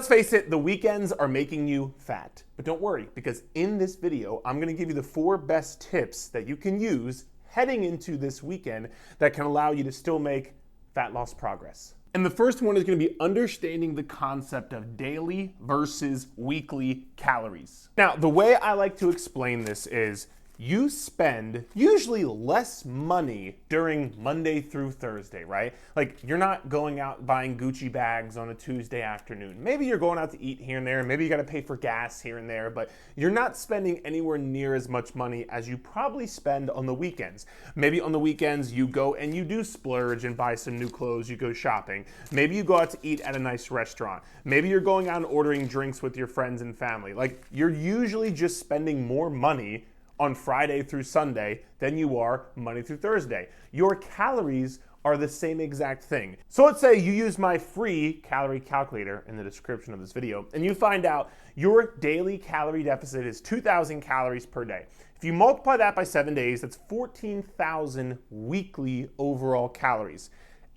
let's face it, the weekends are making you fat. But don't worry, because in this video, I'm gonna give you the 4 best tips that you can use heading into this weekend that can allow you to still make fat loss progress. And the first one is gonna be understanding the concept of daily versus weekly calories. Now, the way I like to explain this is you spend usually less money during Monday through Thursday, right? Like, you're not going out buying Gucci bags on a Tuesday afternoon. Maybe you're going out to eat here and there. Maybe you got to pay for gas here and there, but you're not spending anywhere near as much money as you probably spend on the weekends. Maybe on the weekends you go and you do splurge and buy some new clothes, you go shopping. Maybe you go out to eat at a nice restaurant. Maybe you're going out and ordering drinks with your friends and family. Like, you're usually just spending more money on Friday through Sunday than you are Monday through Thursday. Your calories are the same exact thing. So let's say you use my free calorie calculator in the description of this video, and you find out your daily calorie deficit is 2,000 calories per day. If you multiply that by 7 days, that's 14,000 weekly overall calories.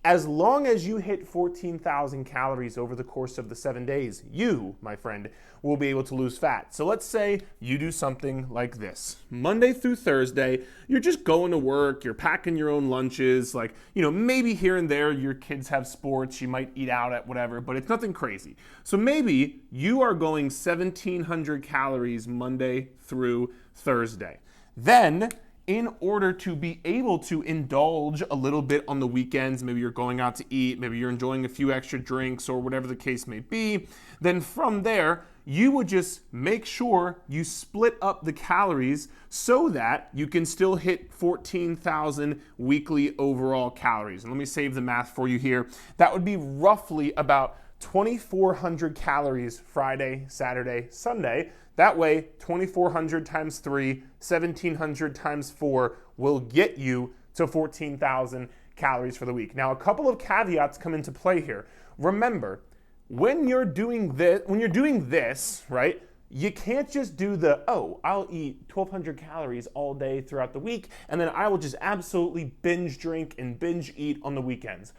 As long as you hit 14,000 calories over the course of the 7 days, you, my friend, will be able to lose fat. So let's say you do something like this. Monday through Thursday, you're just going to work, you're packing your own lunches, like, maybe here and there your kids have sports, you might eat out at whatever, but it's nothing crazy. So maybe you are going 1,700 calories Monday through Thursday. Then, in order to be able to indulge a little bit on the weekends, maybe you're going out to eat, maybe you're enjoying a few extra drinks or whatever the case may be, then from there, you would just make sure you split up the calories so that you can still hit 14,000 weekly overall calories. And let me save the math for you here. That would be roughly about 2,400 calories Friday, Saturday, Sunday. That way, 2,400 times 3, 1,700 times 4 will get you to 14,000 calories for the week. Now, a couple of caveats come into play here. Remember, when you're doing this, right, you can't just do I'll eat 1,200 calories all day throughout the week, and then I will just absolutely binge drink and binge eat on the weekends.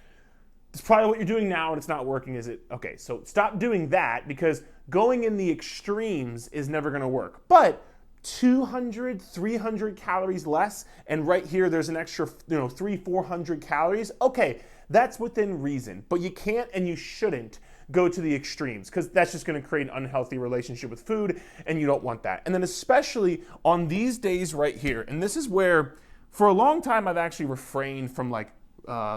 It's probably what you're doing now and it's not working, is it? Okay, so stop doing that, because going in the extremes is never gonna work. But 200, 300 calories less, and right here there's an extra 300-400 calories, okay, that's within reason. But you can't and you shouldn't go to the extremes, because that's just gonna create an unhealthy relationship with food, and you don't want that. And then especially on these days right here, and this is where for a long time I've actually refrained from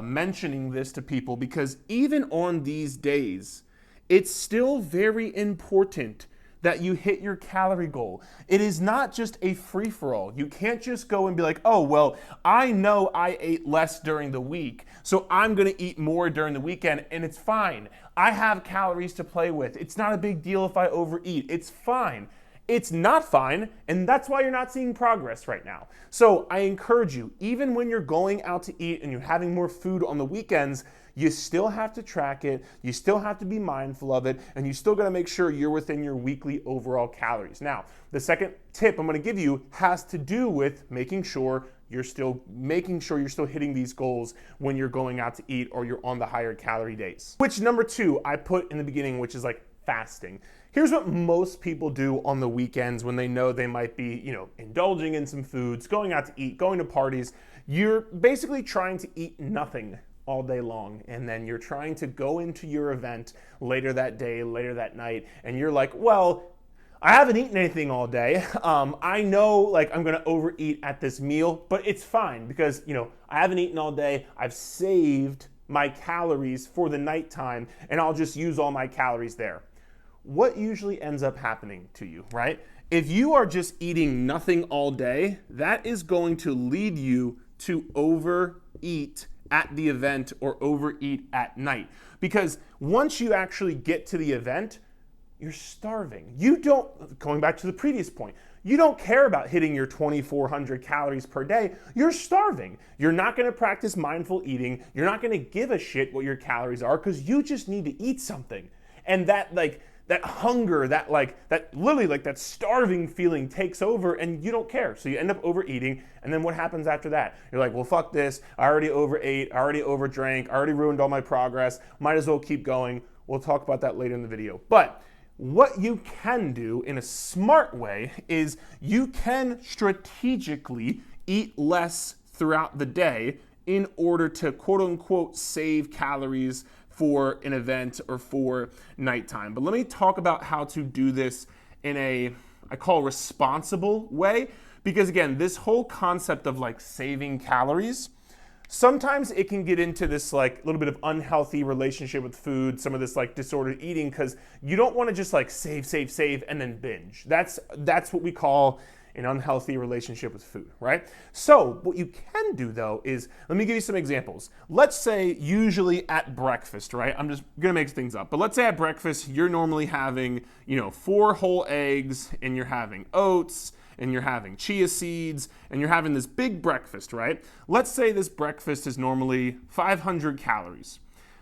mentioning this to people, because even on these days, it's still very important that you hit your calorie goal. It is not just a free-for-all. You can't just go and be like, oh, well, I know I ate less during the week, so I'm gonna eat more during the weekend, and it's fine. I have calories to play with. It's not a big deal if I overeat. It's fine. It's not fine, and that's why you're not seeing progress right now. So I encourage you, even when you're going out to eat and you're having more food on the weekends, you still have to track it, you still have to be mindful of it, and you still gotta make sure you're within your weekly overall calories. Now, the second tip I'm gonna give you has to do with making sure you're still hitting these goals when you're going out to eat or you're on the higher calorie days. Which, number 2, I put in the beginning, which is fasting. Here's what most people do on the weekends when they know they might be, indulging in some foods, going out to eat, going to parties. You're basically trying to eat nothing all day long, and then you're trying to go into your event later that day, later that night, and you're like, well, I haven't eaten anything all day. I know I'm gonna overeat at this meal, but it's fine because, I haven't eaten all day. I've saved my calories for the nighttime, and I'll just use all my calories there. What usually ends up happening to you, right? If you are just eating nothing all day, that is going to lead you to overeat at the event or overeat at night. Because once you actually get to the event, you're starving. Going back to the previous point, you don't care about hitting your 2,400 calories per day. You're starving. You're not gonna practice mindful eating. You're not gonna give a shit what your calories are, because you just need to eat something. And that hunger, that starving feeling takes over, and you don't care. So you end up overeating, and then what happens after that? You're like, well, fuck this. I already overate, I already overdrank, I already ruined all my progress. Might as well keep going. We'll talk about that later in the video. But what you can do in a smart way is you can strategically eat less throughout the day in order to quote unquote save calories for an event or for nighttime. But let me talk about how to do this in I call responsible way, because again, this whole concept of like saving calories, sometimes it can get into this like little bit of unhealthy relationship with food, some of this like disordered eating, because you don't want to just like save and then binge. That's what we call an unhealthy relationship with food, right? So what you can do though is, let me give you some examples. Let's say usually at breakfast, right? I'm just gonna make things up, but let's say at breakfast, you're normally having, 4 whole eggs, and you're having oats, and you're having chia seeds, and you're having this big breakfast, right? Let's say this breakfast is normally 500 calories.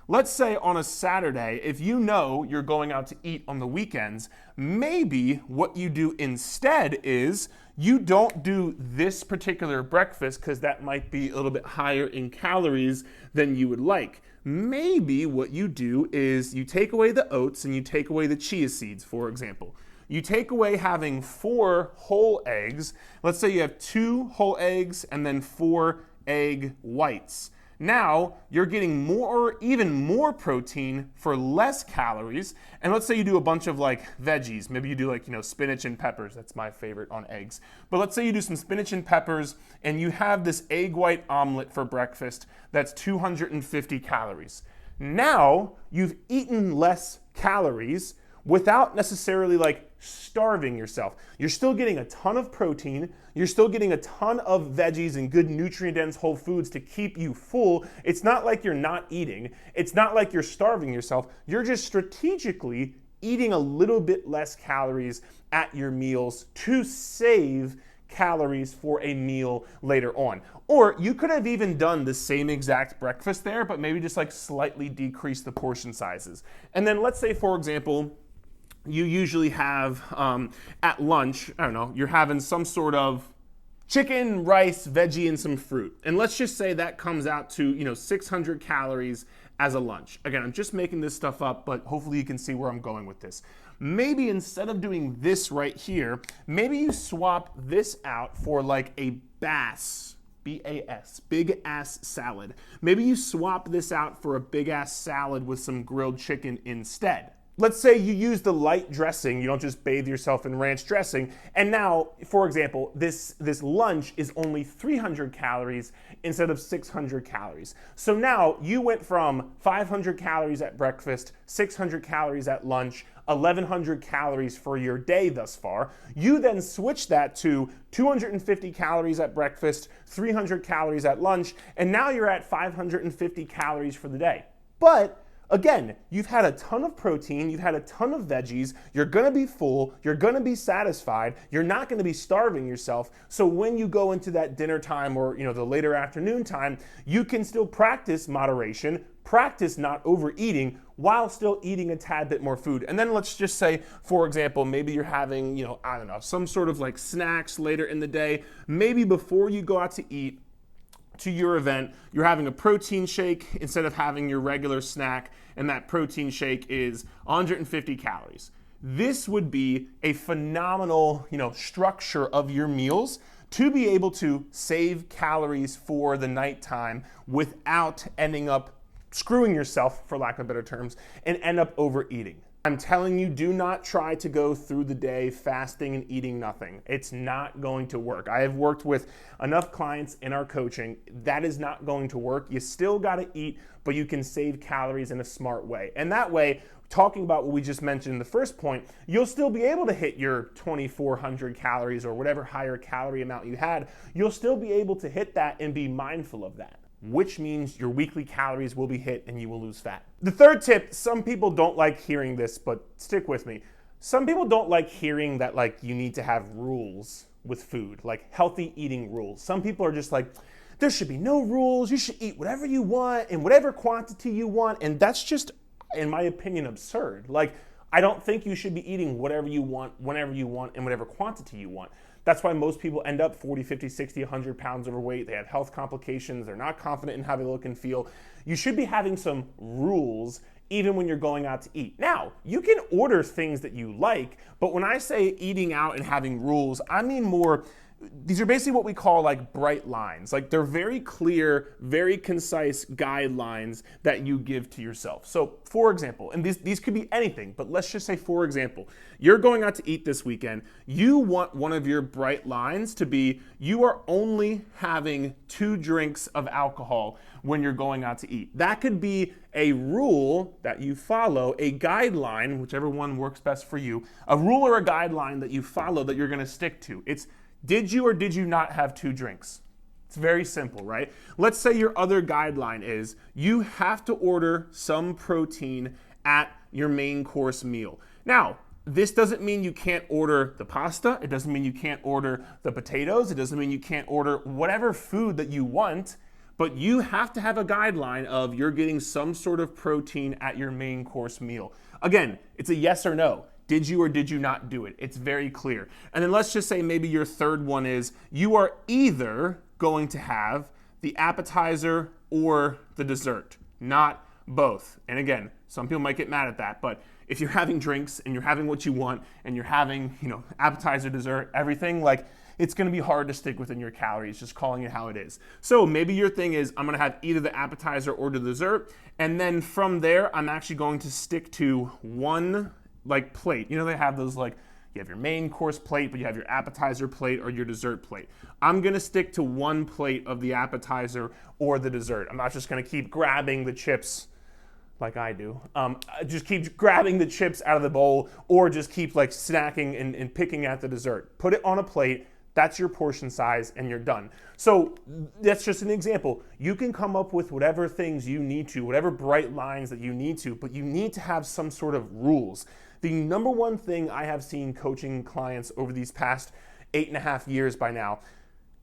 Let's say on a Saturday, if you know you're going out to eat on the weekends, maybe what you do instead is you don't do this particular breakfast because that might be a little bit higher in calories than you would like. Maybe what you do is you take away the oats and you take away the chia seeds, for example. You take away having 4 whole eggs. Let's say you have 2 whole eggs and then 4 egg whites. Now you're getting even more protein for less calories. And let's say you do a bunch of like veggies. Maybe you do like, spinach and peppers. That's my favorite on eggs. But let's say you do some spinach and peppers and you have this egg white omelet for breakfast that's 250 calories. Now you've eaten less calories without necessarily like starving yourself. You're still getting a ton of protein. You're still getting a ton of veggies and good nutrient-dense whole foods to keep you full. It's not like you're not eating. It's not like you're starving yourself. You're just strategically eating a little bit less calories at your meals to save calories for a meal later on. Or you could have even done the same exact breakfast there, but maybe just like slightly decrease the portion sizes. And then let's say, for example, you usually have at lunch, I don't know, you're having some sort of chicken, rice, veggie, and some fruit. And let's just say that comes out to 600 calories as a lunch. Again, I'm just making this stuff up, but hopefully you can see where I'm going with this. Maybe instead of doing this right here, maybe you swap this out for like a BAS, B-A-S, big ass salad. Maybe you swap this out for a big ass salad with some grilled chicken instead. Let's say you use the light dressing, you don't just bathe yourself in ranch dressing, and now, for example, this lunch is only 300 calories instead of 600 calories. So now you went from 500 calories at breakfast, 600 calories at lunch, 1,100 calories for your day thus far. You then switch that to 250 calories at breakfast, 300 calories at lunch, and now you're at 550 calories for the day. But again, you've had a ton of protein, you've had a ton of veggies, you're gonna be full, you're gonna be satisfied, you're not gonna be starving yourself. So when you go into that dinner time or the later afternoon time, you can still practice moderation, practice not overeating while still eating a tad bit more food. And then let's just say, for example, maybe you're having, I don't know, some sort of like snacks later in the day. Maybe before you go out to eat, to your event, you're having a protein shake instead of having your regular snack, and that protein shake is 150 calories. This would be a phenomenal, structure of your meals to be able to save calories for the nighttime without ending up screwing yourself, for lack of better terms, and end up overeating. I'm telling you, do not try to go through the day fasting and eating nothing. It's not going to work. I have worked with enough clients in our coaching. That is not going to work. You still got to eat, but you can save calories in a smart way. And that way, talking about what we just mentioned in the first point, you'll still be able to hit your 2,400 calories or whatever higher calorie amount you had. You'll still be able to hit that and be mindful of that, which means your weekly calories will be hit and you will lose fat. The third tip, some people don't like hearing this, but stick with me. Some people don't like hearing that you need to have rules with food, like healthy eating rules. Some people are just like, there should be no rules. You should eat whatever you want in whatever quantity you want. And that's just, in my opinion, absurd. I don't think you should be eating whatever you want, whenever you want, in whatever quantity you want. That's why most people end up 40, 50, 60, 100 pounds overweight. They have health complications. They're not confident in how they look and feel. You should be having some rules even when you're going out to eat. Now, you can order things that you like, but when I say eating out and having rules, I mean more, these are basically what we call like bright lines. Like they're very clear, very concise guidelines that you give to yourself. So for example, and these could be anything, but let's just say for example, you're going out to eat this weekend. You want one of your bright lines to be, you are only having 2 drinks of alcohol when you're going out to eat. That could be a rule that you follow, a guideline, whichever one works best for you, a rule or a guideline that you follow that you're gonna stick to. It's, did you or did you not have 2 drinks? It's very simple, right? Let's say your other guideline is you have to order some protein at your main course meal. Now, this doesn't mean you can't order the pasta. It doesn't mean you can't order the potatoes. It doesn't mean you can't order whatever food that you want, but you have to have a guideline of you're getting some sort of protein at your main course meal. Again, it's a yes or no. Did you or did you not do it? It's very clear. And then let's just say maybe your third one is you are either going to have the appetizer or the dessert, not both. And again, some people might get mad at that, but if you're having drinks and you're having what you want and you're having, appetizer, dessert, everything, like it's gonna be hard to stick within your calories, just calling it how it is. So maybe your thing is I'm gonna have either the appetizer or the dessert, and then from there, I'm actually going to stick to one plate. They have those you have your main course plate, but you have your appetizer plate or your dessert plate. I'm gonna stick to one plate of the appetizer or the dessert. I'm not just gonna keep grabbing the chips like I do. Just keep grabbing the chips out of the bowl or just keep snacking and picking at the dessert. Put it on a plate, that's your portion size, and you're done. So that's just an example. You can come up with whatever things you need to, whatever bright lines that you need to, but you need to have some sort of rules. The number one thing I have seen coaching clients over these past 8.5 years by now,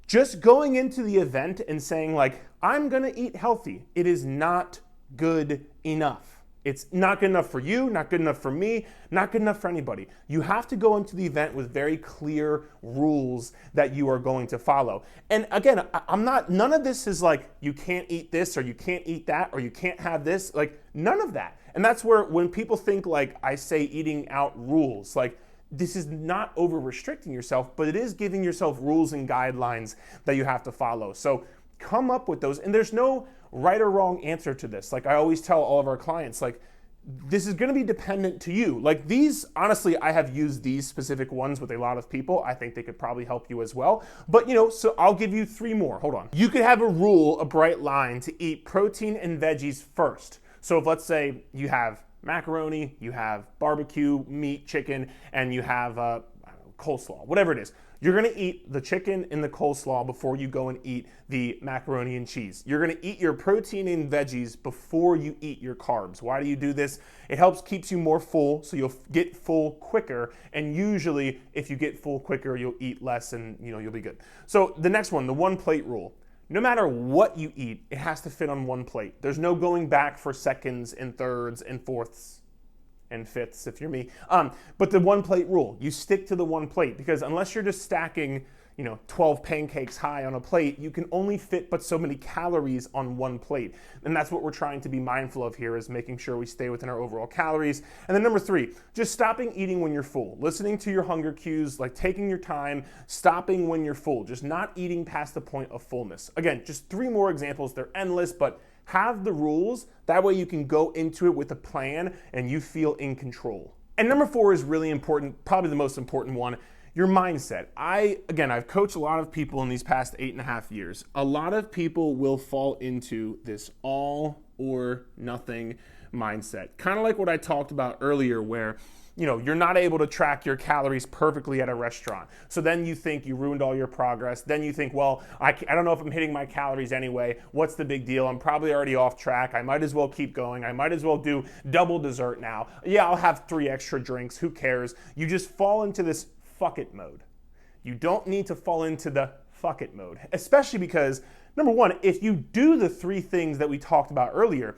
just going into the event and saying I'm gonna eat healthy, it is not good enough. It's not good enough for you, not good enough for me, not good enough for anybody. You have to go into the event with very clear rules that you are going to follow. And again, none of this is you can't eat this or you can't eat that or you can't have this, none of that. And that's where when people think I say eating out rules, this is not over restricting yourself, but it is giving yourself rules and guidelines that you have to follow. So come up with those, and there's no right or wrong answer to this. I always tell all of our clients, this is gonna be dependent to you. These, honestly, I have used these specific ones with a lot of people. I think they could probably help you as well. But so I'll give you 3 more, hold on. You could have a rule, a bright line, to eat protein and veggies first. So if let's say you have macaroni, you have barbecue, meat, chicken, and you have coleslaw, whatever it is. You're gonna eat the chicken and the coleslaw before you go and eat the macaroni and cheese. You're gonna eat your protein and veggies before you eat your carbs. Why do you do this? It keeps you more full, so you'll get full quicker, and usually if you get full quicker, you'll eat less and you'll be good. So the next one, the 1 plate rule. No matter what you eat, it has to fit on 1 plate. There's no going back for seconds and thirds and fourths and fifths if you're me. But the 1 plate rule, you stick to the 1 plate, because unless you're just stacking 12 pancakes high on a plate, you can only fit but so many calories on 1 plate. And that's what we're trying to be mindful of here, is making sure we stay within our overall calories. And then number 3, just stopping eating when you're full, listening to your hunger cues, taking your time, stopping when you're full, just not eating past the point of fullness. Again, just 3 more examples. They're endless, but have the rules. That way you can go into it with a plan and you feel in control. And number 4 is really important, probably the most important one. Your mindset. I've coached a lot of people in these past 8.5 years. A lot of people will fall into this all or nothing mindset. Kind of like what I talked about earlier, where you're not able to track your calories perfectly at a restaurant. So then you think you ruined all your progress. Then you think, well, I don't know if I'm hitting my calories anyway. What's the big deal? I'm probably already off track. I might as well keep going. I might as well do double dessert now. Yeah, I'll have 3 extra drinks. Who cares? You just fall into this fuck it mode. You don't need to fall into the fuck it mode, especially because, number 1, if you do the 3 things that we talked about earlier,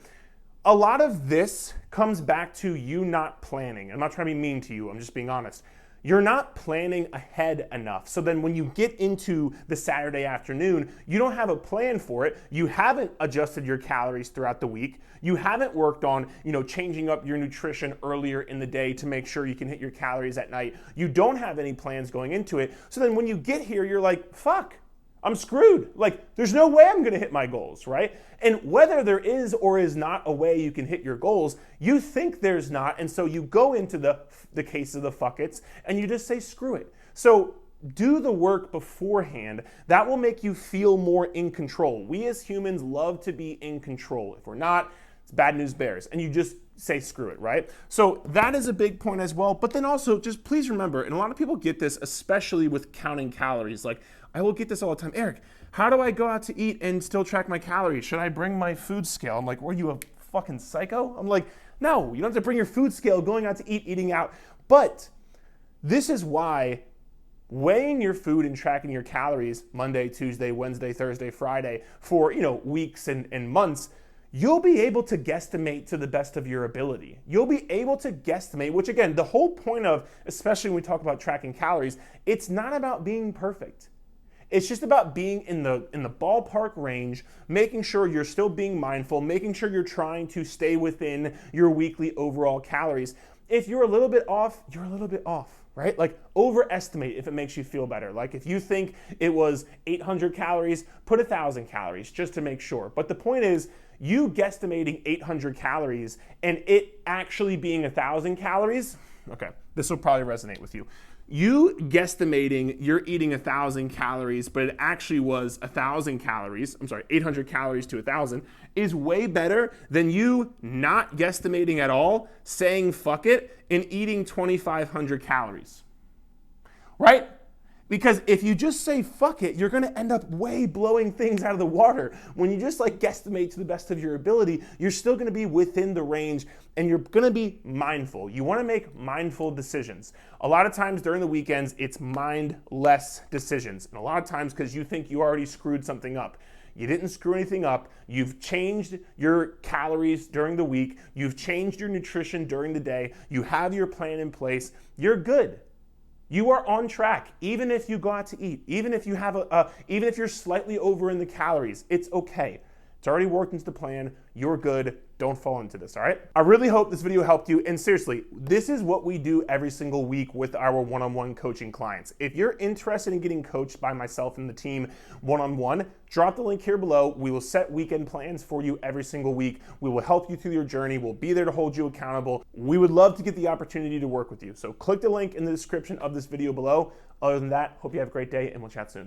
a lot of this comes back to you not planning. I'm not trying to be mean to you, I'm just being honest. You're not planning ahead enough. So then when you get into the Saturday afternoon, you don't have a plan for it. You haven't adjusted your calories throughout the week. You haven't worked on, changing up your nutrition earlier in the day to make sure you can hit your calories at night. You don't have any plans going into it. So then when you get here, you're like, fuck, I'm screwed. Like, there's no way I'm gonna hit my goals, right? And whether there is or is not a way you can hit your goals, you think there's not, and so you go into the case of the fuck it's, and you just say, screw it. So do the work beforehand. That will make you feel more in control. We as humans love to be in control. If we're not, it's bad news bears. And you just say screw it, right? So that is a big point as well. But then also just please remember, and a lot of people get this, especially with counting calories. Like, I will get this all the time. Eric, how do I go out to eat and still track my calories? Should I bring my food scale? I'm like, were you a fucking psycho? I'm like, no, you don't have to bring your food scale going out to eat, eating out. But this is why weighing your food and tracking your calories Monday, Tuesday, Wednesday, Thursday, Friday for, weeks and months, you'll be able to guesstimate to the best of your ability. You'll be able to guesstimate, which again, the whole point of, especially when we talk about tracking calories, it's not about being perfect. It's just about being in the ballpark range, making sure you're still being mindful, making sure you're trying to stay within your weekly overall calories. If you're a little bit off, you're a little bit off, right? Like, overestimate if it makes you feel better. Like, if you think it was 800 calories, put 1,000 calories just to make sure. But the point is, you guesstimating 800 calories and it actually being 1,000 calories, okay, this will probably resonate with you. You guesstimating you're eating 1,000 calories, but it actually was 1,000 calories, 800 calories to 1,000, is way better than you not guesstimating at all, saying fuck it, and eating 2,500 calories, right? Because if you just say fuck it, you're gonna end up way blowing things out of the water. When you just guesstimate to the best of your ability, you're still gonna be within the range and you're gonna be mindful. You wanna make mindful decisions. A lot of times during the weekends, it's mindless decisions. And a lot of times because you think you already screwed something up. You didn't screw anything up. You've changed your calories during the week. You've changed your nutrition during the day. You have your plan in place. You're good. You are on track, even if you go out to eat, even if you have even if you're slightly over in the calories, it's okay. It's already worked into the plan. You're good. Don't fall into this, all right? I really hope this video helped you. And seriously, this is what we do every single week with our one-on-one coaching clients. If you're interested in getting coached by myself and the team one-on-one, drop the link here below. We will set weekend plans for you every single week. We will help you through your journey. We'll be there to hold you accountable. We would love to get the opportunity to work with you. So click the link in the description of this video below. Other than that, hope you have a great day and we'll chat soon.